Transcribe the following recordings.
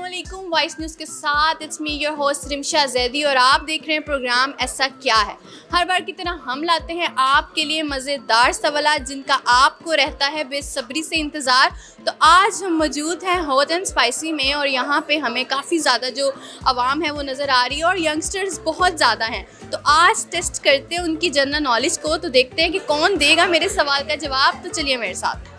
अस्सलामुअलैकुम voice news के साथ it's me your host Rimsha Zaidi और आप देख रहे हैं प्रोग्राम ऐसा क्या है। हर बार की तरह हम लाते हैं आपके लिए मज़ेदार सवाल जिनका आपको रहता है बेसब्री से इंतज़ार। तो आज हम मौजूद हैं हॉट एंड स्पाइसी में और यहाँ पे हमें काफ़ी ज़्यादा जो आवाम है वो नज़र आ रही है और यंगस्टर्स बहुत ज़्यादा हैं। तो आज टेस्ट करते हैं उनकी जनरल नॉलेज को, तो देखते हैं कि कौन देगा मेरे सवाल का जवाब। तो चलिए मेरे साथ।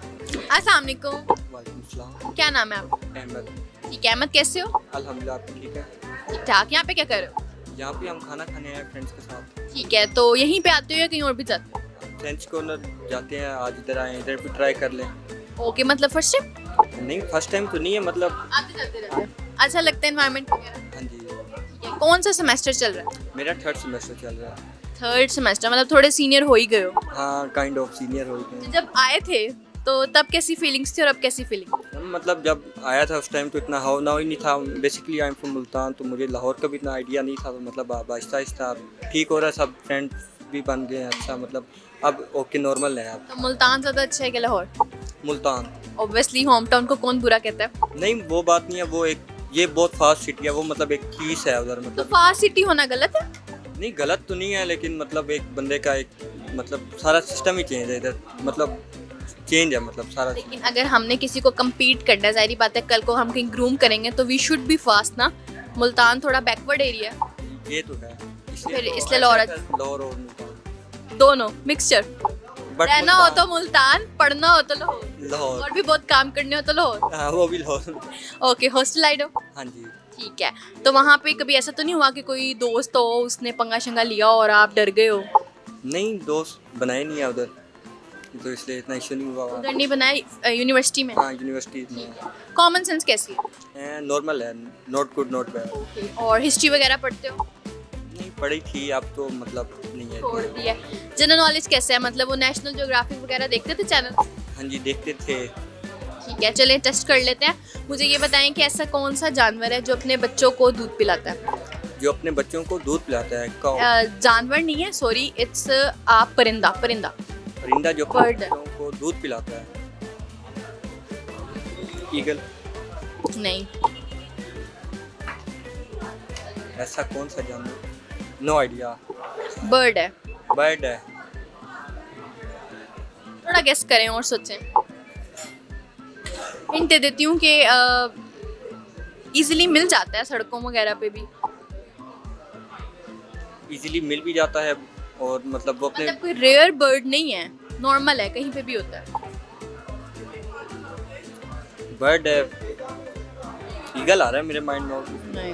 अस्सलाम वालेकुम। क्या नाम है आपका? अहमद। ठीक है अहमद, कैसे हो? अल्हम्दुलिल्लाह, आप ठीक है? ठीक ठाक। यहाँ पे क्या कर रहे हो? यहाँ पे हम खाना खाने आए फ्रेंड्स के साथ। ठीक है, तो यहीं पे आते हो या कहीं और भी जाते फ्रेंड्स कॉर्नर जाते हैं, आज इधर आए, इधर भी ट्राई कर लें। हो? ओके, मतलब फर्स्ट टाइम? नहीं, फर्स्ट टाइम तो नहीं है, मतलब आते जाते रहते हैं। अच्छा लगता है एनवायरनमेंट वगैरह? हाँ जी। ठीक है, कौन सा सेमेस्टर चल रहा है? मेरा थर्ड सेमेस्टर चल रहा है। थर्ड सेमेस्टर, मतलब थोड़े सीनियर हो ही गए हो। हाँ, काइंड ऑफ सीनियर हो गए। जब आए थे तो तब कैसी फीलिंग्स थी और अब कैसी फीलिंग? मतलब जब आया था उस टाइम तो इतना हाव नाव ही नहीं था। Basically I am from Multan, तो मुझे लाहौर का भी इतना आइडिया नहीं था। तो मतलब अब आहिस्ता आहिस्ता ठीक हो रहा है, सब फ्रेंड्स भी बन गए हैं। अच्छा, मतलब अब ओके, नॉर्मल है अब। तो मुल्तान ज़्यादा अच्छा है कि Lahore? Multan obviously home town को कौन बुरा कहता है? नहीं, वो बात नहीं है। वो एक ये बहुत फास्ट सिटी है, वो मतलब एक पीस है उधर। तो मतलब फास्ट सिटी होना गलत है? नहीं, गलत तो नहीं है, लेकिन मतलब एक बंदे का एक मतलब सारा सिस्टम ही चेंज है इधर। मतलब चेंज है, मतलब सारा। लेकिन अगर हमने किसी को कम्पीट करना है, जाहिर बात है कल को हम कहीं ग्रूम करेंगे तो वी शुड बी फास्ट ना। मुल्तान थोड़ा बैकवर्ड एरिया है। ये तो है, फिर इसलिए लाहौर लाहौर और मुल्तान दोनों मिक्सचर। बट रहना हो तो मुल्तान, पढ़ना हो तो लाहौर, लाहौर। और भी बहुत काम करने हो तो लाहौर। हाँ, वो भी लाहौर। ओके, हॉस्टल आइड हो? हाँ जी। ठीक है, तो वहाँ पे कभी ऐसा तो नहीं हुआ कि कोई दोस्त हो उसने पंगा शंगा लिया और आप डर गए हो? नहीं, दोस्त बनाए नहीं है उधर, तो इसलिए इतना इशू नहीं हुआ वहाँ। उधर नहीं बनाया, यूनिवर्सिटी में? हाँ, यूनिवर्सिटी में कॉमन सेंस कैसी नॉर्मल है, नॉट गुड नॉट बैड। है? और हिस्ट्री वगैरह पढ़ते हो? नहीं पढ़ी थी, अब तो मतलब नहीं है। छोड़ दिया। जनरल नॉलेज कैसे है, मतलब वो नेशनल ज्योग्राफिक वगैरह देखते थे चैनल? हाँ जी, देखते थे। ठीक है, चलें टेस्ट कर लेते हैं। मुझे ये बताएं कि ऐसा कौन सा जानवर है जो अपने बच्चों को दूध पिलाता है? जो अपने बच्चों को दूध पिलाता है? काऊ। जानवर नहीं है, सॉरी, इट्स परिंदा। परिंदा परिंदा जो अपने Bird। बच्चों को दूध पिलाता है? ईगल। नहीं। ऐसा कौन सा जानवर? No idea. बर्ड है। बर्ड है। थोड़ा गेस करें और सोचें। हिंट दे देती हूँ कि इजीली मिल जाता है सड़कों वगैरह पे भी। इजीली मिल भी जाता है और मतलब वो अपने मतलब कोई रेयर बर्ड नहीं है, नॉर्मल है, कहीं पे भी होता है। बर्ड है। ईगल आ रहा है मेरे माइंड में। नहीं,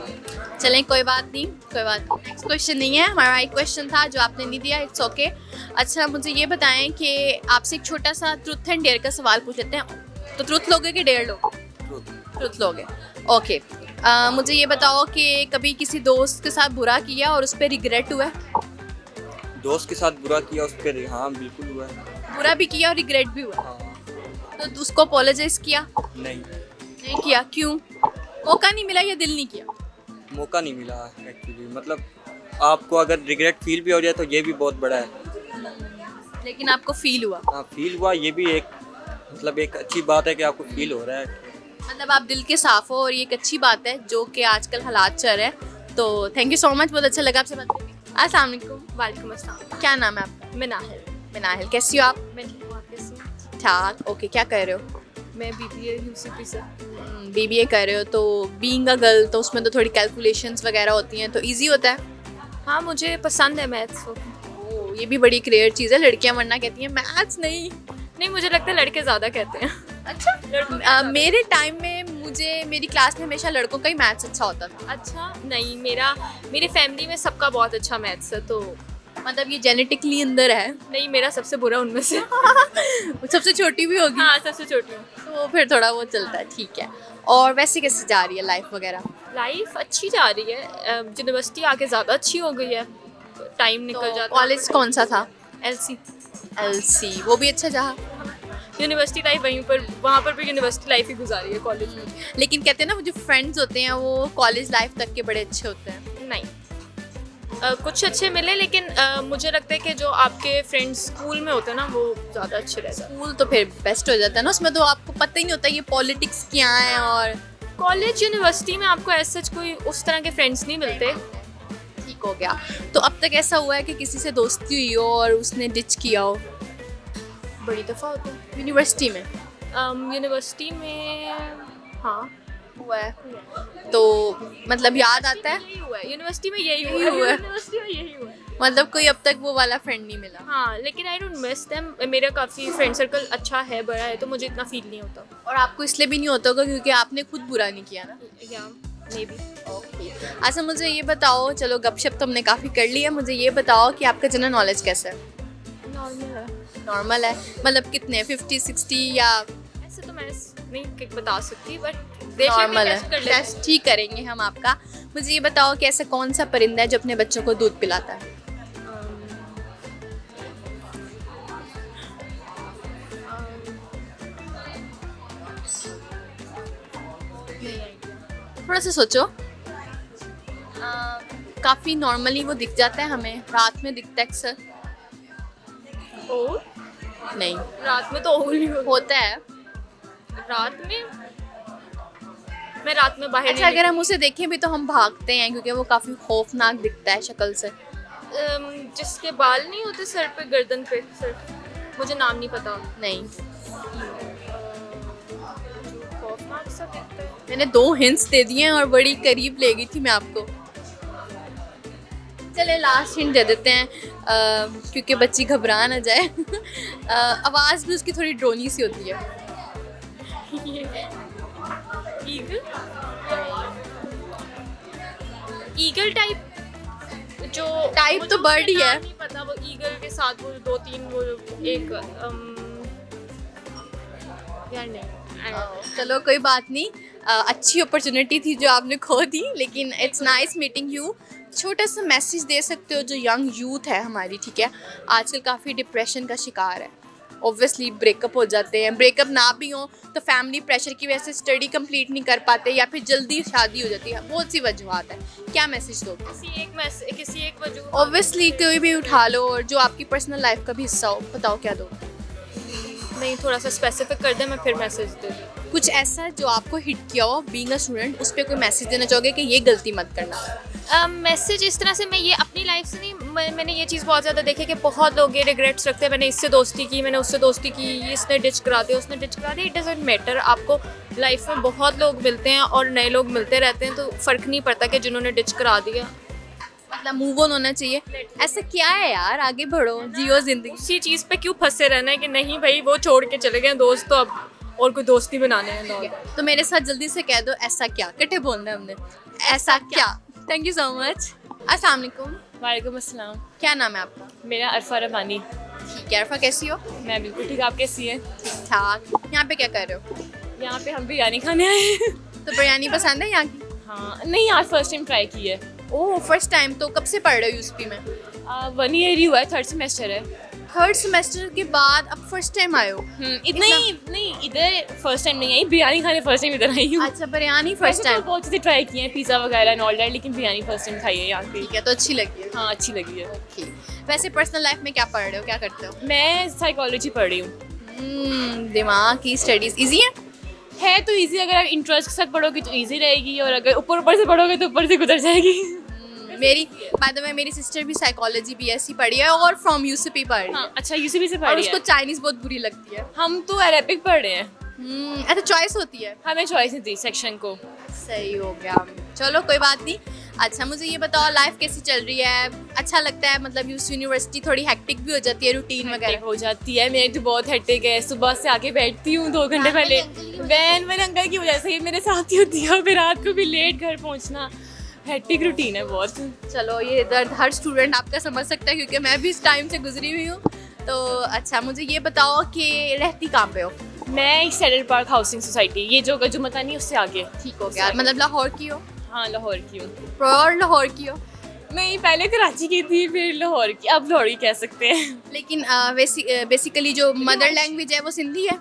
चलें कोई बात नहीं, कोई बात नहीं। नेक्स्ट क्वेश्चन नहीं है, हमारा एक क्वेश्चन था जो आपने नहीं दिया, इट्स ओके। अच्छा, मुझे ये बताएं कि आपसे एक छोटा सा ट्रुथ एंड डेयर का सवाल पूछ लेते हैं। तो ट्रुथ लोगे कि डेयर लोगे? ट्रुथ लोगे, ओके। मुझे ये बताओ कि कभी किसी दोस्त के साथ बुरा किया और उस पर रिग्रेट हुआ है? दोस्त के साथ बुरा किया उस पर? हाँ, बिल्कुल हुआ है। बुरा भी किया और रिग्रेट भी हुआ? हाँ। तो उसको अपोलोजाइज किया? नहीं। नहीं किया, क्यों? मौका नहीं मिला या दिल नहीं किया? मौका नहीं मिला एक्चुअली। मतलब आपको अगर रिग्रेट फील भी हो जाए तो ये भी बहुत बड़ा है। लेकिन आपको फील हुआ? हाँ, फील हुआ, ये भी एक मतलब एक अच्छी बात है कि आपको फील हो रहा है। मतलब आप दिल के साफ हो और ये एक अच्छी बात है जो कि आजकल हालात चल रहे हैं। तो थैंक यू सो मच, बहुत अच्छा लगा आपसे बात करके। अस्सलाम वालेकुम। वालेकुम अस्सलाम। क्या नाम है आपका? मिनाहिल। मिनाहिल, कैसी हो आप? मैं ठीक हूँ, आप कैसी हैं? ठाक। ओके, क्या कर रहे हो? मैं बीबीए यूसीपी से। बीबीए कर रहे हो, तो बीइंग अ गर्ल तो उसमें तो थोड़ी कैलकुलेशंस वगैरह होती हैं, तो इजी होता है? हाँ, मुझे पसंद है मैथ्स। ओह, ये भी बड़ी क्लियर चीज़ है, लड़कियां वरना कहती हैं मैथ्स नहीं। नहीं, मुझे लगता है लड़के ज़्यादा कहते हैं। अच्छा, मेरे टाइम में मेरी क्लास में हमेशा लड़कों का ही मैथ्स अच्छा होता था। अच्छा, नहीं, मेरी फैमिली में सबका बहुत अच्छा मैथ्स है, तो मतलब ये जेनेटिकली अंदर है? नहीं, मेरा सबसे बुरा उनमें से। सबसे छोटी भी होगी? हाँ, सबसे छोटी हूँ। तो फिर थोड़ा वो चलता है, ठीक है। और वैसे कैसे जा रही है लाइफ वगैरह? लाइफ अच्छी जा रही है, यूनिवर्सिटी आके ज़्यादा अच्छी हो गई है, टाइम निकल तो जाता। कॉलेज कौन सा था? एलसी। एलसी, वो भी अच्छा जहाँ? यूनिवर्सिटी लाइफ वहाँ पर भी यूनिवर्सिटी लाइफ ही गुजारी है कॉलेज में। लेकिन कहते हैं ना वो जो फ्रेंड्स होते हैं वो कॉलेज लाइफ तक के बड़े अच्छे होते हैं। नहीं, कुछ अच्छे मिले, लेकिन मुझे लगता है कि जो आपके फ्रेंड्स स्कूल में होते हैं ना, वो ज़्यादा अच्छे रहते हैं। स्कूल तो फिर बेस्ट हो जाता है ना, उसमें तो आपको पता ही नहीं होता ये पॉलिटिक्स क्या है और कॉलेज यूनिवर्सिटी में आपको ऐसा कोई उस तरह के फ्रेंड्स नहीं मिलते। ठीक हो गया। तो अब तक ऐसा हुआ है कि किसी से दोस्ती हुई हो और उसने डिच किया हो? बड़ी दफ़ा होता है। यूनिवर्सिटी में यूनिवर्सिटी में हाँ हुआ है? तो मतलब याद आता है? यही हुआ है, यूनिवर्सिटी में यही यही हुआ हुआ है। है, यूनिवर्सिटी में यही हुआ है। मतलब कोई अब तक वो वाला फ्रेंड नहीं मिला? हाँ, लेकिन आई डोंट मिस देम। मेरा काफ़ी फ्रेंड सर्कल अच्छा है, बड़ा है, तो मुझे इतना फील नहीं होता। और आपको इसलिए भी नहीं होता होगा क्योंकि आपने खुद बुरा नहीं किया ना? या मे बी। ओके। अच्छा मुझे ये बताओ, चलो गपशप तो हमने काफ़ी कर लिया, मुझे ये बताओ कि आपका जनरल नॉलेज कैसा है? नॉर्मल है। नॉर्मल है मतलब कितने, 50-60 या? ऐसे तो मैं नहीं बता सकती, बट नॉर्मल है। टेस्ट ठीक करेंगे हम आपका। मुझे ये बताओ कि ऐसा कौन सा परिंदा है जो अपने बच्चों को दूध पिलाता है? थोड़ा सा सोचो। काफ़ी नॉर्मली वो दिख जाता है हमें, रात में दिखता है अक्सर। ओ, नहीं रात में तो ओल ही होता है। रात में मैं रात में बाहर अच्छा अगर हम उसे देखें भी तो हम भागते हैं क्योंकि वो काफ़ी खौफनाक दिखता है शक्ल से। जिसके बाल नहीं होते सर पे, गर्दन पे, सर, मुझे नाम नहीं पता। नहीं खौफनाक सा दिखता है। मैंने 2 हिंट्स दे दिए हैं और बड़ी करीब ले गई थी मैं आपको। चले लास्ट हिंट दे देते हैं क्योंकि बच्ची घबरा ना जाए। आवाज़ भी उसकी थोड़ी ड्रोनी सी होती है। ईगल, ईगल टाइप, जो टाइप तो बर्ड ही है। नहीं पता, वो ईगल के साथ वो 2-3 वो एक यार नहीं। चलो कोई बात नहीं। अच्छी अपॉर्चुनिटी थी जो आपने खो दी, लेकिन इट्स नाइस मीटिंग यू। छोटा सा मैसेज दे सकते हो जो यंग यूथ है हमारी, ठीक है, आजकल काफ़ी डिप्रेशन का शिकार है। ऑब्वियसली ब्रेकअप हो जाते हैं, ब्रेकअप ना भी हो तो फैमिली प्रेशर की वजह से स्टडी कंप्लीट नहीं कर पाते या फिर जल्दी शादी हो जाती है, बहुत सी वजूहत है। क्या मैसेज दो? किसी एक वजह, ऑब्वियसली कोई भी उठा लो और जो आपकी पर्सनल लाइफ का भी हिस्सा हो, बताओ क्या दो? नहीं, थोड़ा सा स्पेसिफिक कर दे, मैं फिर मैसेज दे दूँ। कुछ ऐसा जो आपको हिट किया हो बीइंग अ स्टूडेंट, उस पर कोई मैसेज देना चाहोगे कि ये गलती मत करना? मैसेज इस तरह से, मैं ये अपनी लाइफ से नहीं, मैंने ये चीज़ बहुत ज़्यादा देखी कि बहुत लोग ये रिग्रेट्स रखते हैं, मैंने इससे दोस्ती की, मैंने उससे दोस्ती की, इसने डिच करा दिया, उसने डिच करा दिया। It doesn't matter. आपको लाइफ में बहुत लोग मिलते हैं और नए लोग मिलते रहते हैं, तो फ़र्क नहीं पड़ता कि जिन्होंने डिच करा दिया। मतलब मूव ऑन होना चाहिए। ऐसा क्या है यार, आगे बढ़ो, जियो जिंदगी। उसी चीज़ पे क्यों फंसे रहना है कि नहीं भाई वो छोड़ के चले गए दोस्त, तो अब और कोई दोस्ती बनाने हैं। तो मेरे साथ जल्दी से कह दो, ऐसा क्या? इकट्ठे बोलना है हमने, ऐसा क्या। Thank you so much. अस्सलाम वालेकुम। वालेकुम अस्सलाम। क्या नाम है आपका? मेरा अरफा रबानी। ठीक है, अरफा कैसी हो? मैं बिल्कुल ठीक, आप कैसी हैं? ठीक ठाक। यहाँ पे क्या कर रहे हो? यहाँ पे हम बिरयानी खाने आए हैं। तो बिरयानी पसंद है यहाँ की? हाँ, नहीं आज फर्स्ट टाइम ट्राई की है। ओह फर्स्ट टाइम। तो कब से पढ़ रहे हो यूएसपी में? 1 ईयर ही हुआ है, 3rd सेमेस्टर है। 3rd सेमेस्टर के बाद अब फर्स्ट टाइम आए हो? इतना ही नहीं, इधर फर्स्ट टाइम नहीं आई, बिरयानी खाने फर्स्ट टाइम इधर आई हूँ। अच्छा बिरयानी फर्स्ट टाइम। बहुत चीज़ें ट्राई की हैं, पिज़्ज़ा वगैरह एंड ऑल दैट, लेकिन बिरयानी फर्स्ट टाइम खाई है यहाँ पे। ठीक है, तो अच्छी लगी है? हाँ अच्छी लगी है। ओके। वैसे पर्सनल लाइफ में क्या पढ़ रहे हो, क्या करते हो? मैं साइकोलॉजी पढ़ रही हूँ। दिमाग की स्टडीज इजी है तो इजी, अगर आप इंटरेस्ट के साथ पढ़ोगे तो इजी रहेगी, और अगर ऊपर ऊपर से पढ़ोगे तो ऊपर से गुजर जाएगी। मेरी बाय द वे मेरी सिस्टर भी साइकोलॉजी बीएससी पढ़ी है और फ्रॉम यूसीपी पढ़ रही है। हाँ, अच्छा यूसीपी से और पढ़ी उसको है। चाइनीज बहुत बुरी लगती है। हम तो अरेबिक पढ़ रहे हैं। अच्छा चॉइस होती है? हमें चॉइस नहीं थी सेक्शन को। सही हो गया, चलो कोई बात नहीं। अच्छा मुझे ये बताओ लाइफ कैसी चल रही है? अच्छा लगता है? मतलब यूनिवर्सिटी थोड़ी हेक्टिक भी हो जाती है, रूटीन वगैरह हो जाती है। मेरी तो बहुत हेक्टिक है, सुबह से आके बैठती हूँ 2 घंटे पहले, वैन मेरे अंकल की वजह से ही मेरे साथ ही होती है, फिर रात को भी लेट घर पहुँचना, हेक्टिक रूटीन है बहुत। चलो ये दर्द हर स्टूडेंट आपका समझ सकता है क्योंकि मैं भी इस टाइम से गुजरी हुई हूँ। तो अच्छा मुझे ये बताओ कि रहती कहाँ पे हो? मैं सेडल पार्क हाउसिंग सोसाइटी, ये जो गजुमता नहीं उससे आगे। ठीक हो गया, मतलब लाहौर की हो? हाँ लाहौर की हूँ। प्योर लाहौर की हो? नहीं पहले कराची की थी, फिर लाहौर की, अब लाहौर ही कह सकते हैं। लेकिन बेसिकली जो मदर लैंग्वेज है वो सिंधी है?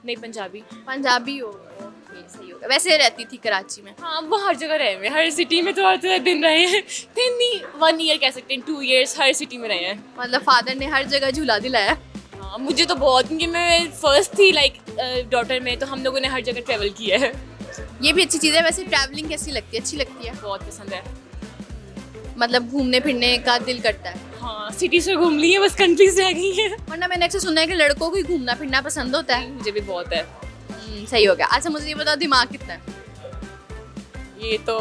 नहीं पंजाबी। पंजाबी हो? ओके सही होगा। वैसे रहती थी कराची में? हाँ वो हर जगह रहे हैं, हर सिटी में तो हर दिन रहे हैं। दिन नहीं 1 ईयर कह सकते हैं, 2 इयर्स हर सिटी में रहे हैं। मतलब फादर ने हर जगह झूला दिलाया? हाँ मुझे तो बहुत, क्योंकि मैं फर्स्ट थी लाइक डॉटर में, तो हम लोगों ने हर जगह ट्रैवल किया है। ये भी अच्छी चीज़ है। वैसे ट्रैवलिंग कैसी लगती है? अच्छी लगती है? बहुत पसंद है। मतलब घूमने फिरने का दिल करता है? हाँ, सिटी से घूम ली है, बस कंट्रीज रह गई है। वरना मैंने अक्सर सुना है कि लड़कों को ही घूमना फिरना पसंद होता है। मुझे भी बहुत है। सही हो गया। अच्छा मुझे ये बताओ, दिमाग कितना है? ये तो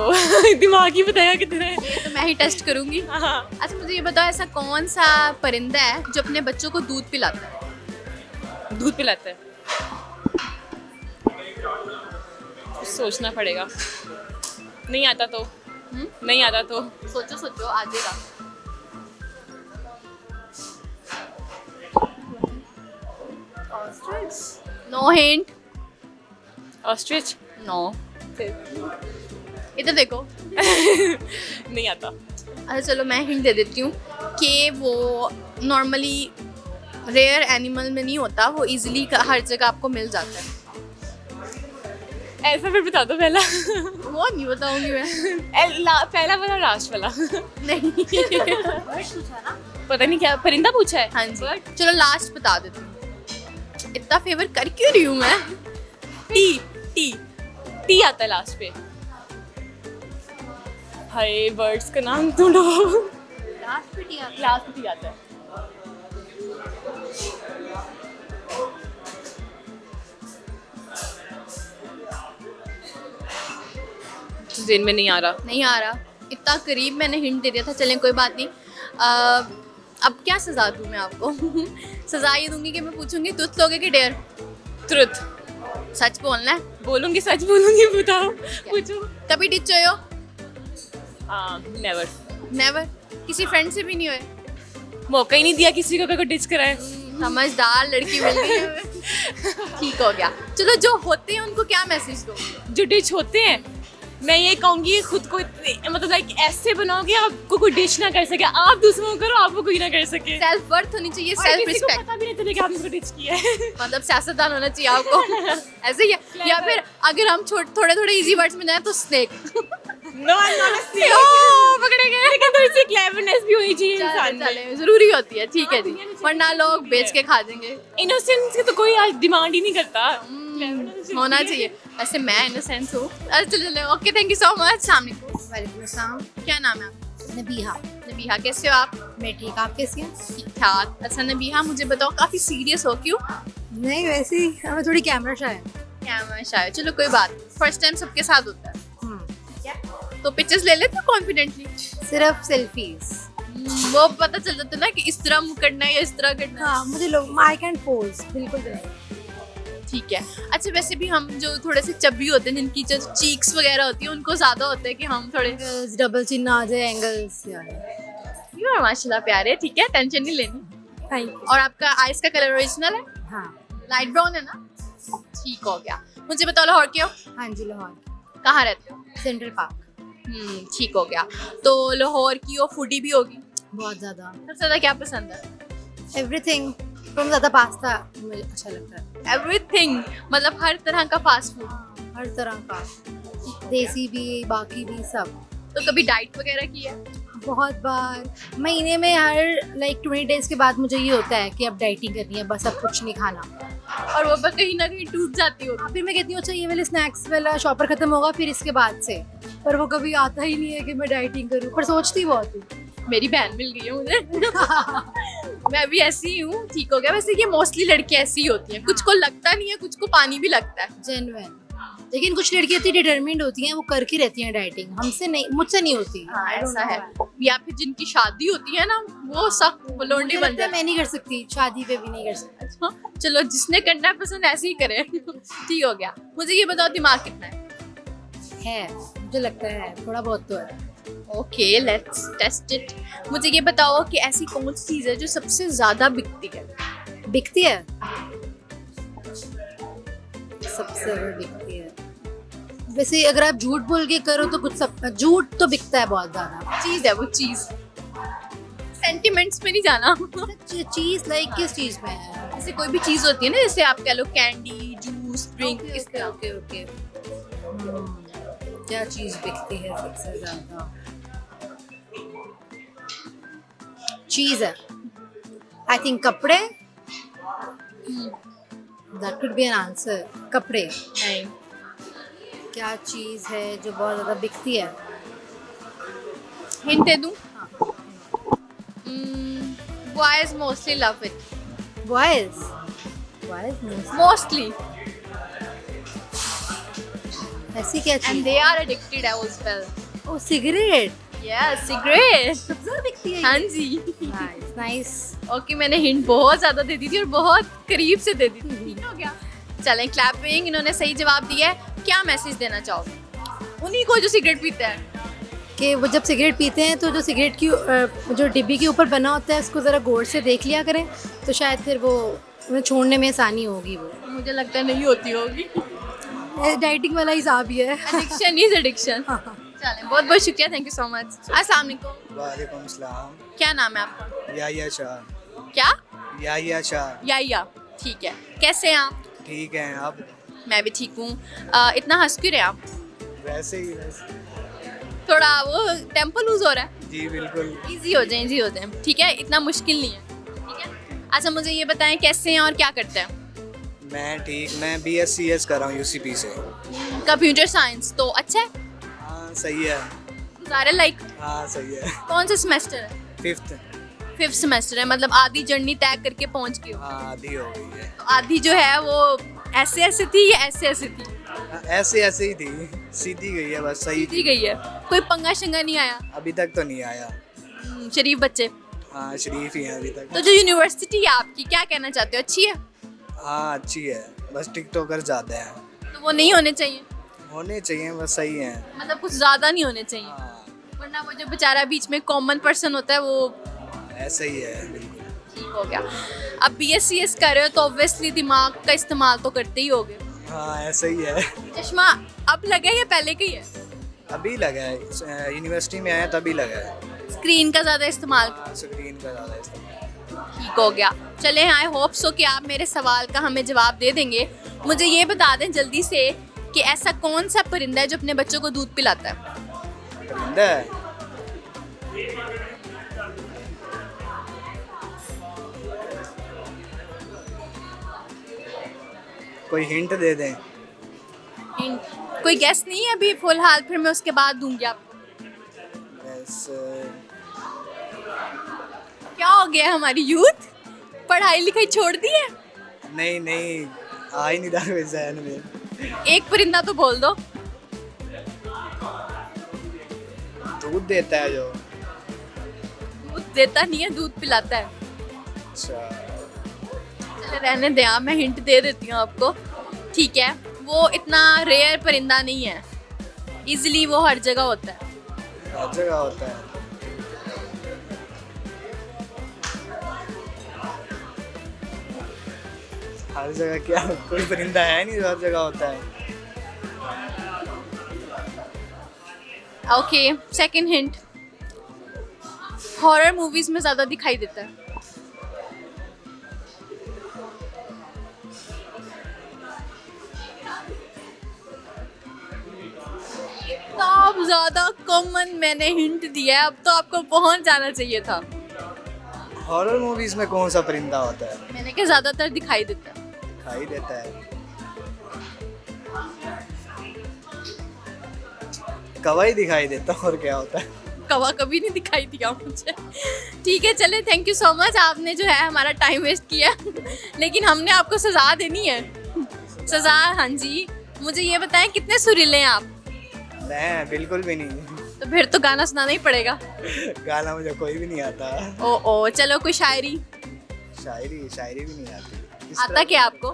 दिमाग ही बताया कितना है। ये तो मैं ही टेस्ट करूंगी। हाँ। अच्छा मुझे ये बताओ, ऐसा कौन सा परिंदा है जो अपने बच्चों को दूध पिलाता है? दूध पिलाता है। सोचना पड़ेगा। नहीं आता तो। नहीं आता तो। सोचो सोचो, आ जाएगा। No hint. ऑस्ट्रिच। नो। इधर देखो। नहीं आता। अच्छा चलो मैं हिंट दे देती हूँ कि वो नॉर्मली रेयर एनिमल में नहीं होता, वो इजीली हर जगह आपको मिल जाता है। अल्फाबेट बता दो पहला। वो नहीं बताऊंगी मैं। पहला वाला लास्ट वाला। नहीं। पता नहीं क्या परिंदा पूछा है। हाँ जी चलो लास्ट बता देती हूँ। इतना फेवर कर क्यों रही हूँ मैं? टी। टी। टी आता है लास्ट पे। हाय बर्ड्स का नाम ढूंढो। लास्ट पे टी आता है। लास्ट पे टी आता है। दिन में नहीं आ रहा। नहीं आ रहा। इतना करीब मैंने हिंट दे दिया था। चलें कोई बात नहीं। अब क्या सजा दूँ मैं आपको? सजा ये दूंगी कि मैं पूछूंगी तुझ लोगे कि डेयर? ट्रुथ। सच बोलना है? बोलूंगी, सच बोलूंगी। बताओ, पूछो। कभी डिच हुए हो? नेवर। नेवर? किसी फ्रेंड से भी नहीं हुए? मौका ही नहीं दिया किसी को डिच कराए। समझदार लड़की मिल गई है। ठीक हो गया। चलो जो होते हैं उनको क्या मैसेज दो? जो डिच होते हैं, मैं ये कहूंगी खुद को मतलब लाइक ऐसे बनाओगे आपको कोई डिच ना कर सके। आप दूसरों को करो, आपको कोई ना कर सके। सेल्फ वर्थ होनी चाहिए, और सेल्फ किसी को रिस्पेक्ट। पता भी नहीं चलेगा आपने इसको डिच किया है। मतलब सियासतदान होना चाहिए आपको। ऐसे ही है। या फिर अगर हम थोड़े थोड़े इजी वर्ड्स में जाए तो स्नेक। नो पकड़े गए। लेकिन थोड़ी सी क्लेवरनेस भी होनी चाहिए इंसान में। चले जरूरी होती है। ठीक है जी, वरना लोग बेच के खा देंगे। इनोसेंस की तो कोई आज डिमांड ही नहीं करता। होना चाहिए। ऐसे मैं इनोसेंस हूँ। चलो चलो okay, thank you so much. सामने वालेकुम अस्सलाम। क्या नाम है आपका? नबीहा। नबीहा, कैसे हो आप? मैं ठीक, आप कैसी हैं? ठीक ठाक। अच्छा नबीहा मुझे बताओ, काफी सीरियस हो क्यों? नहीं वैसे ही हमें थोड़ी कैमरा शाय है। क्या मैं शायद, चलो कोई बात, फर्स्ट टाइम सबके साथ होता है। तो पिक्चर्स ले लेते हो कॉन्फिडेंटली? सिर्फ सेल्फीज। वो पता चल जाता है ना कि इस तरह मुंह करना है या इस तरह करना है। हाँ मुझे लोग आई कैन पोज बिल्कुल भी नहीं। ठीक है। अच्छा वैसे भी हम जो थोड़े से चब्बी होते हैं, जिनकी जो चीक्स वगैरह होती है, उनको ज्यादा होता है कि हम थोड़े डबल चिन्ह आ जाए, एंगल्स यार। यू आर माशाल्लाह प्यारे। ठीक है, टेंशन नहीं लेनी। Thank you. और आपका आइज का कलर ओरिजिनल है? हाँ। लाइट ब्राउन है ना? ठीक हो गया। मुझे बताओ लाहौर के हो? हाँ जी लाहौर। कहाँ रहते हो? Central park. ठीक हो गया। तो लाहौर की वो फूडी भी होगी? बहुत ज़्यादा। सबसे ज्यादा क्या पसंद है? एवरीथिंग। तुम ज़्यादा पास्ता मुझे अच्छा लगता है। एवरीथिंग मतलब हर तरह का फास्ट फूड? हर तरह का, देसी भी बाकी भी सब। तो कभी डाइट वगैरह की है? बहुत बार। महीने में हर लाइक 20 डेज के बाद मुझे ये होता है कि अब डाइटिंग करनी है, बस अब कुछ नहीं खाना। और वो पर कहीं ना कहीं टूट जाती हो? फिर मैं कहती हूँ अच्छा ये वाले स्नैक्स वाला शॉपर खत्म होगा फिर इसके बाद से, पर वो कभी आता ही नहीं है कि मैं डाइटिंग करूँ, पर सोचती बहुत हूँ। मेरी बहन मिल गई है मुझे। मैं भी ऐसी ही हूँ। ठीक हो गया। वैसे ये मोस्टली लड़कियां ऐसी ही होती हैं, कुछ को लगता नहीं है, कुछ को पानी भी लगता है। जेन्युइन। लेकिन कुछ लड़कियां इतनी डिटरमिन्ड होती हैं, वो करके रहती हैं डाइटिंग। हमसे नहीं, मुझसे नहीं होती। हाँ ऐसा है। या फिर जिनकी शादी होती है ना, वो सख्त लोंडी बन जाती मैं नहीं कर सकती, शादी पे भी नहीं कर सकती। है। चलो जिसने करना है पसंद ऐसे ही करे। ठीक हो गया। मुझे ये बताओ दिमाग कितना है? मुझे लगता है थोड़ा बहुत तो है। Okay let's test it. मुझे ये बताओ कि ऐसी कौन सी चीज़ है जो सबसे ज्यादा बिकती है? बिकती है? सबसे ज्यादा बिकती है वैसे अगर आप झूठ बोल के करो तो कुछ सब झूठ तो बिकता है बहुत ज्यादा। चीज है वो चीज। सेंटिमेंट्स में नहीं जाना। चीज लाइक किस चीज में है? जैसे कोई भी चीज होती है ना, जैसे आप कह लो कैंडी, जूस, ड्रिंक, इस तरह। ओके। क्या चीज बिकती है सबसे ज्यादा? चीज है आई थिंक कपड़े। That could be an answer. कपड़े नहीं। क्या चीज़ है जो बहुत ज़्यादा बिकती है? हिंट दे दूँ? Boys mostly love it, boys boys mostly, ऐसी क्या एंड चीज़? They are addicted as well. Oh cigarette. Yes, cigarette. सबसे ज़्यादा बिकती है हाँ ये? जी। Nice nice. ओके, मैंने हिंट बहुत ज़्यादा दे दी थी और बहुत करीब से दे दी थी, ठीक हो गया। चलें, क्लैपिंग, इन्होंने सही जवाब दिया है। क्या मैसेज देना चाहोगे उन्हीं को जो सिगरेट पीता है? कि वो जब सिगरेट पीते हैं तो जो सिगरेट की जो डिब्बी के ऊपर बना होता है उसको ज़रा गौर से देख लिया करें, तो शायद फिर वो उन्हें छोड़ने में आसानी होगी। वो मुझे लगता है नहीं होती होगी। डाइटिंग वाला हिसाब ही है। Addiction is addiction. चलें, बहुत बहुत शुक्रिया, थैंक यू सो मच। अस्सलाम वालेकुम, वालेकुम सलाम। क्या नाम है आपका? याहिया शाह। क्या? याहिया शाह। या ठीक है, कैसे हैं आप? ठीक है आप? मैं भी ठीक हूँ। इतना हंस क्यों रहे आप? वैसे ही वैसे। थोड़ा वो टेम्पो लूज हो रहा है। जी बिल्कुल। इजी हो जाए, ठीक है, इतना मुश्किल नहीं है, ठीक है। अच्छा, मुझे ये बताएं कैसे हैं और क्या करते हैं? मैं ठीक, मैं BScs कर रहा हूँ UCP से। कंप्यूटर साइंस तो अच्छा है, हाँ सही है। सारे लाइक। हाँ सही है। कौन सा सेमेस्टर है? 5th। सेमेस्टर है, मतलब आधी जर्नी तय करके पहुंच गए हो। हाँ आधी हो गई है। तो आधी जो है वो ऐसे थी या ऐसे थी? ऐसे ऐसे ही थी, सीधी गई है बस, सही सीधी गई है, कोई पंगा शंगा नहीं आया? अभी तक तो नहीं आया। शरीफ बच्चे। हाँ शरीफ ही है अभी तक। तो जो यूनिवर्सिटी है आपकी, क्या कहना चाहते हो, अच्छी है? हाँ अच्छी है, बस टिकटॉकर जाते हैं। तो वो नहीं होने चाहिए, होने चाहिए, बस सही है। मतलब कुछ ज़्यादा नहीं होने चाहिए, हाँ वरना वो जो बेचारा बीच में कॉमन पर्सन होता है वो ऐसा ही है बिल्कुल। ठीक हो गया। अब BScs कर रहे हो तो ऑब्वियसली दिमाग का इस्तेमाल तो करते ही होगे। हाँ ऐसा ही है। चश्मा अब लगा है या पहले का ही है? अभी लगा है, यूनिवर्सिटी में आया तभी लगा है। स्क्रीन का ज़्यादा इस्तेमाल स्क्रीन का ज़्यादा इस्तेमाल। ठीक हो गया। चले, आई होप सो कि आप मेरे सवाल का हमें जवाब दे देंगे। मुझे ये बता दें जल्दी से कि ऐसा कौन सा परिंदा है जो अपने बच्चों को दूध पिलाता है? परिंदा है? कोई हिंट दे दें। कोई गेस नहीं है अभी फिलहाल, फिर मैं उसके बाद दूंगी आपको। बस क्या हो गया हमारी यूथ, पढ़ाई लिखाई छोड़ दी है? नहीं नहीं, आ ही नहीं रहा मेरे ज़हन में। एक परिंदा तो बोल दो। दूध देता है जो। दूध देता नहीं है, दूध पिलाता है। अच्छा चले रहने दें आप, मैं हिंट दे देती हूँ आपको, ठीक है। वो इतना रेयर परिंदा नहीं है, इजीली वो हर जगह होता है। हर जगह होता है। हर जगह क्या, कोई परिंदा है नहीं जो हर जगह होता है। Okay, second hint, horror movies में ज़्यादा दिखाई देता है। इतना ज़्यादा कॉमन मैंने हिंट दिया है, अब तो आपको पहुंच जाना चाहिए था। हॉरर मूवीज में कौन सा परिंदा होता है? मैंने कहा ज़्यादातर दिखाई देता है। दिखाई देता है। कौवा ही दिखाई देता है, और क्या होता है? कौवा कभी नहीं दिखाई दिया मुझे। ठीक है, चले, थैंक यू सो मच, आपने जो है हमारा टाइम वेस्ट किया, लेकिन हमने आपको सज़ा देनी है। सज़ा, हाँ जी। मुझे ये बताएं कितने सुरीले हैं आप? मैं बिल्कुल भी नहीं। तो फिर तो गाना सुनाना ही पड़ेगा। गाना मुझे कोई भी नहीं आता। ओ चलो, कोई शायरी? शायरी शायरी भी नहीं आती। आता क्या आपको?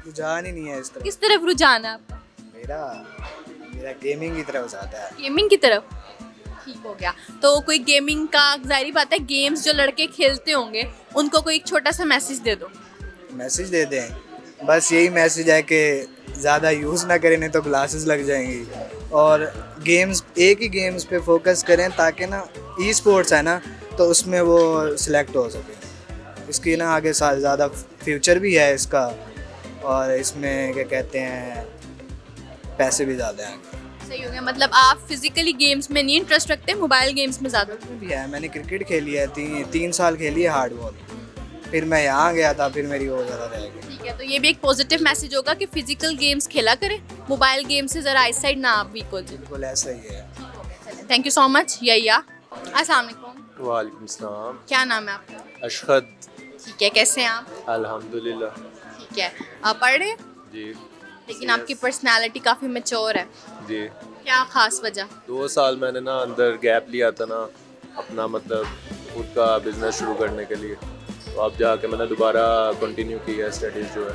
रुझान ही नहीं है इस तरफ। किस तरफ रुझान है आपका? मेरा गेमिंग की तरफ ज़्यादा है। गेमिंग की तरफ, ठीक हो गया। तो कोई गेमिंग का, जाहिर बात है गेम्स जो लड़के खेलते होंगे उनको कोई एक छोटा सा मैसेज दे दो। मैसेज दे दें, बस यही मैसेज है कि ज़्यादा यूज़ ना करें, नहीं तो ग्लासेस लग जाएंगी। और गेम्स, एक ही गेम्स पे फोकस करें ताकि ना ई स्पोर्ट्स है ना, तो उसमें वो सिलेक्ट हो सके। इसकी ना आगे ज़्यादा फ्यूचर भी है इसका, और इसमें क्या कहते हैं, पैसे भी ज़्यादा हैं। सही हो गया, मतलब आप फिजिकली गेम्स में नहीं इंटरेस्ट रखते, मोबाइल गेम्स में ज़्यादा? भी है, मैंने क्रिकेट खेली है, 3 साल खेली है हार्ड बॉल। फिर मैं यहाँ गया था, फिर मेरी वो ज़्यादा रह गई। ठीक है, तो ये भी एक पॉजिटिव मैसेज होगा कि फिजिकल गेम्स खेला करें, मोबाइल गेम से ज़रा आई साइड ना आप वीक हो जाए। बिल्कुल ऐसा ही है। थैंक यू सो मच यैया। अस्सलाम वालेकुम, वालेकुम सलाम। क्या नाम है आपका? अशहद। ठीक है, कैसे हैं आप? अल्हम्दुलिल्लाह। ठीक है, आप पढ़ रहे हैं? जी लेकिन आपकी पर्सनालिटी काफ़ी मैच्योर है, जी। क्या ख़ास वजह? 2 साल मैंने ना अंदर गैप लिया था ना, अपना मतलब खुद का बिजनेस शुरू करने के लिए, तो अब जाके मैंने दोबारा कंटिन्यू किया स्टडीज़ जो है,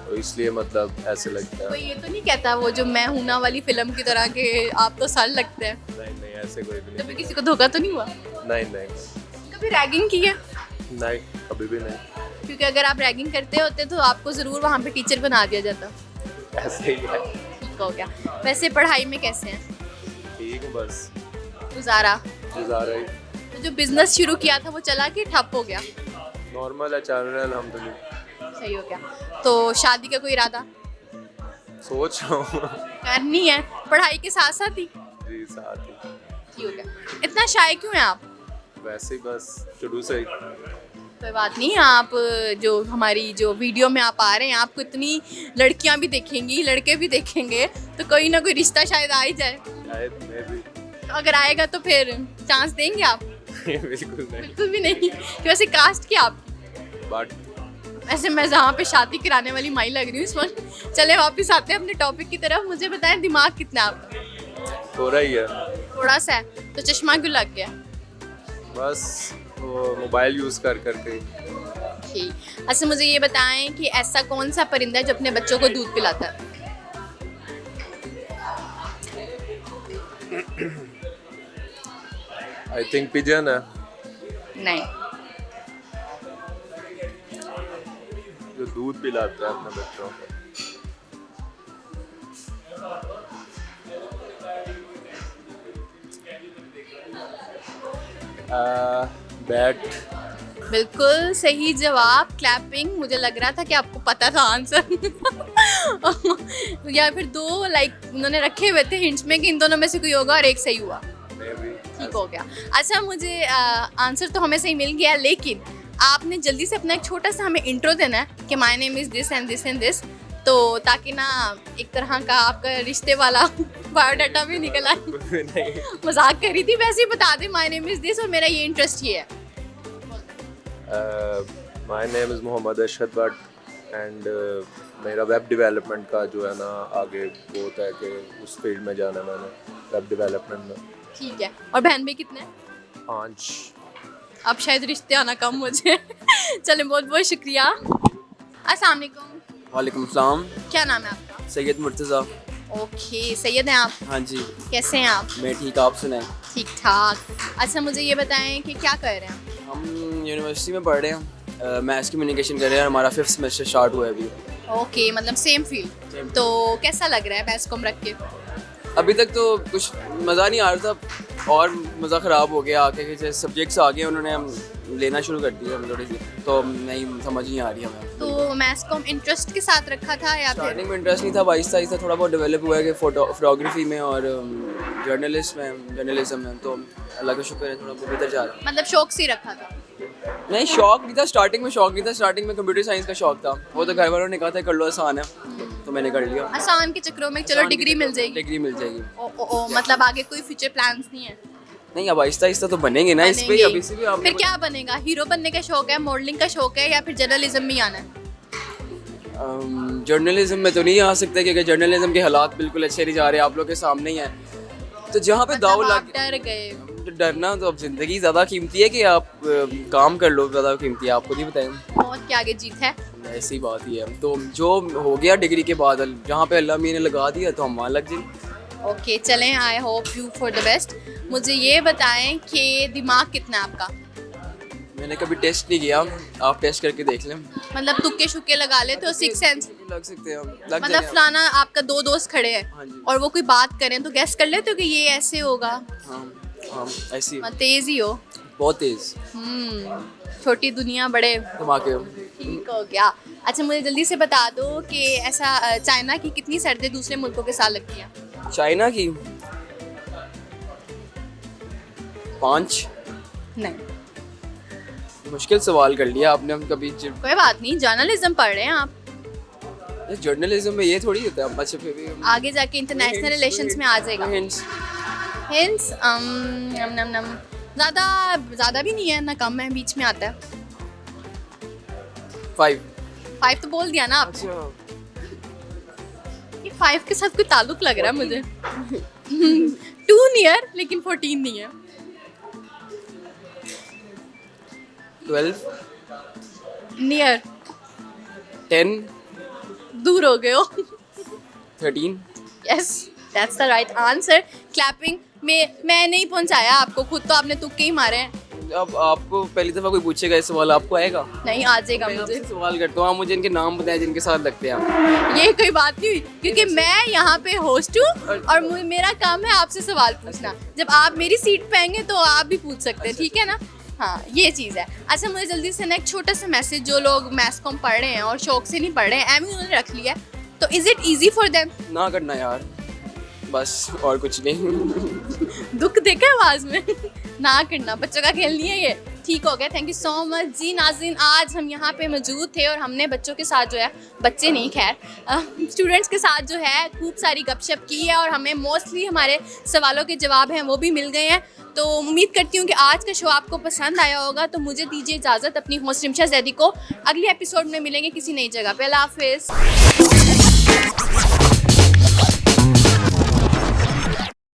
तो इसलिए मतलब ऐसे लगता कोई है। ये तो नहीं कहता वो जो मैं हूं ना वाली फिल्म की तरह के आप तो सर लगते हैं, नहीं नहीं, ऐसे कोई भी तो फिर नहीं। किसी को धोखा तो नहीं हुआ? नहीं नहीं कभी रैगिंग की है? नहीं, कभी भी नहीं। क्योंकि अगर आप रैगिंग करते होते तो आपको ज़रूर वहाँ पे टीचर बना दिया जाता। ऐसे ही है। ठीक हो गया। वैसे पढ़ाई में कैसे हैं? ठीक हूँ, बस गुजारा? गुजारा ही तो जो बिजनेस शुरू किया था वो चला कि ठप हो गया? नॉर्मल है, चल रहा है अल्हम्दुलिल्लाह। सही हो गया। तो शादी का कोई इरादा सोच रहा हूँ। करनी है पढ़ाई के साथ साथ ही? जी साथ ही। ठीक हो गया। इतना शाय क्यों हैं आप? वैसे ही बस शुरू से ही। कोई बात नहीं, आप जो हमारी जो वीडियो में आप आ रहे हैं आपको इतनी लड़कियां भी देखेंगी लड़के भी देखेंगे, तो कोई ना कोई रिश्ता शायद आ ही जाए। शायद मैं भी। तो अगर आएगा तो फिर चांस देंगे आप? बिल्कुल नहीं। बिल्कुल भी नहीं। कि वैसे कास्ट क्या आपकी? बट वैसे मैं जहाँ पे शादी कराने वाली माई लग रही हूँ इस वक्त। चले वापस आते हैं अपने टॉपिक की तरफ। मुझे बताएं दिमाग कितना है आपका? थोड़ा ही है थोड़ा सा है, तो चश्मा क्यों लग गया? बस, वो मोबाइल यूज़ कर करके। ठीक। अच्छा मुझे ये बताएं कि ऐसा कौन सा परिंदा है जो अपने बच्चों को दूध पिलाता है? आई थिंक पिजन है, नहीं। जो दूध पिलाता है अपने बच्चों को। बैट। बिल्कुल सही जवाब, क्लैपिंग। मुझे लग रहा था कि आपको पता था आंसर। या फिर दो उन्होंने रखे हुए थे हिंट्स में कि इन दोनों में से कोई होगा और एक सही हुआ। ठीक हो गया। अच्छा मुझे आंसर तो हमें सही मिल गया, लेकिन आपने जल्दी से अपना एक छोटा सा हमें इंट्रो देना है कि my name is this and this and this, तो ताकि ना एक तरह का आपका रिश्ते वाला बायोडाटा भी निकल आए। नहीं। मजाक करी थी, वैसे ही बता दे माय नेम इज़ दिस और मेरा ये इंटरेस्ट ये है। My name is Mohammad Ashhad Bhat and मेरा वेब डेवलपमेंट का जो है ना आगे वो होता है कि उस फील्ड में जाना है मैंने, वेब डेवलपमेंट में। ठीक है। और बहन भाई कितने हैं? 5। अब शायद रिश्ते आना कम हो जाए। चले, बहुत बहुत शुक्रिया। अस्सलाम वालेकुम। वालेकुम सलाम। क्या नाम है आपका? सैयद मुर्तज़ा। ओके, सैयद हैं आप? हाँ जी, कैसे हैं आप? मैं ठीक, आप सुनाएं। ठीक ठाक। अच्छा मुझे ये बताएं कि क्या कर रहे हैं? हम यूनिवर्सिटी में पढ़ रहे हैं, मैथ्स कम्युनिकेशन कर रहे हैं, हमारा 5th सेमेस्टर स्टार्ट हुआ है अभी। ओके, मतलब सेम फील्ड। तो कैसा लग रहा है मैथ्स को रख के? अभी तक तो कुछ मज़ा नहीं आ रहा था और मज़ा ख़राब हो गया आके, जैसे सब्जेक्ट्स आ गए उन्होंने हम लेना शुरू कर दिया थोड़ी सी, तो नहीं समझ नहीं आ रही हमें। तो मैथ्स को हम इंटरेस्ट के साथ रखा था या फिर? स्टार्टिंग में इंटरेस्ट नहीं था, आहिस्ता आहिस्ता थोड़ा बहुत डेवलप हुआ है कि फोटोग्राफी में और जर्नलिज्म में, तो अल्लाह का शुक्र है थोड़ा बहुत बेहतर जा रहा है। मतलब शौक से ही रखा था? नहीं, शौक नहीं था, स्टार्टिंग में शौक नहीं था, स्टार्टिंग में कंप्यूटर साइंस का शौक था, वो तो घर वालों ने कहा था कर लो आसान है, तो मैंने कर लिया। आसान के चक्रों में चलो डिग्री मिल जाएगी। डिग्री मिल जाएगी। ओ, मतलब आगे कोई फ्यूचर प्लान्स नहीं है? नहीं, अब आहिस्ता आहिस्ता तो बनेंगे ना इस पे, बनेंगे। अभी से भी आप फिर क्या बनेगा? हीरो बनने का शौक है, मॉडलिंग का शौक है, या फिर जर्नलिज्म में ही आना है? जर्नलिज्म में तो नहीं आ सकते क्योंकि जर्नलिज्म के हालात बिल्कुल अच्छे नहीं जा रहे, आप लोग के सामने ही है, तो जहाँ पे दाव मतलब आप लग डर गए? डरना तो अब ज़िंदगी ज़्यादा कीमती है कि आप काम कर लो, ज़्यादा कीमती है, आपको नहीं बताएं। मौत के आगे जीत है। ऐसी बात ही है, तो जो हो गया डिग्री के बाद, जहाँ पे अल्लाह मीने लगा दिया तो हम वहाँ लग जाए। ओके चलें, I hope you for the best. मुझे ये बताएं कि दिमाग कितना है आपका? मैंने कभी टेस्ट नहीं किया, आप टेस्ट करके देख लें। मतलब तुक्के शुक्के लगा लेते हो, सिक्स सेंस? लग सकते हैं, लग मतलब जाएंगे। फलाना आपका 2 दोस्त खड़े हैं हाँ जी। और वो कोई बात करें तो गैस कर लेते हो कि ये ऐसे होगा? हाँ हाँ, ऐसी तेज ही हो। बहुत तेज छोटी दुनिया बड़े धमाके। ठीक हो गया। अच्छा मुझे जल्दी से बता दो कि ऐसा चाइना की कितनी सर्दी दूसरे मुल्कों के साथ लगती है? चाइना की 5। नहीं। मुश्किल सवाल कर लिया आपने, हम कभी कोई बात नहीं, जर्नलिज्म पढ़ रहे हैं आप। जर्नलिज्म में ये थोड़ी होता है, अच्छा फिर भी आगे जाके इंटरनेशनल रिलेशंस में आ जाएगा। hints। हिंट्स नम नम नम ज़्यादा ज़्यादा भी नहीं है ना कम है, बीच में आता है। 5। 5 तो बोल दिया ना आप। अच्छा ये 5 के साथ कोई ताल्लुक लग रहा है मुझे। 2 नियर लेकिन 14 नहीं है। 12। नियर 10। दूर हो गए हो। 13। Yes that's the right answer. Clapping में मैं नहीं पहुंचाया आपको, खुद तो आपने तुक्के ही मारे हैं। अब आपको पहली दफ़ा कोई पूछेगा ये सवाल, आपको आएगा? नहीं आ जाएगा मैं मुझे। आपसे सवाल करता हूँ, आप मुझे इनके नाम बताएं जिनके साथ लगते हैं आप। ये कोई बात नहीं हुई क्योंकि मैं यहाँ पे होस्ट हूँ और मेरा काम है आपसे सवाल पूछना। जब आप मेरी सीट पे आएंगे तो आप भी पूछ सकते हैं, ठीक है ना? हाँ ये चीज़ है। अच्छा मुझे जल्दी से ना एक छोटा सा मैसेज, जो लोग मैथ्स कॉम पढ़ रहे हैं और शौक से नहीं पढ़ रहे हैं, एम उन्होंने रख लिया है, तो is it easy for them? ना करना यार, बस और कुछ नहीं। दुख देखा आवाज़ में। ना करना, बच्चों का खेल नहीं है ये। ठीक हो गया, थैंक यू सो मच जी। नाज़रीन आज हम यहाँ पे मौजूद थे और हमने बच्चों के साथ जो है, बच्चे नहीं खैर स्टूडेंट्स के साथ जो है खूब सारी गपशप की है और हमें मोस्टली हमारे सवालों के जवाब हैं वो भी मिल गए हैं। तो उम्मीद करती हूँ कि आज का शो आपको पसंद आया होगा। तो मुझे दीजिए इजाज़त, अपनी होस्ट रिमशा जैदी को अगले एपिसोड में मिलेंगे किसी नई जगह पे। अल्लाह हाफिज़।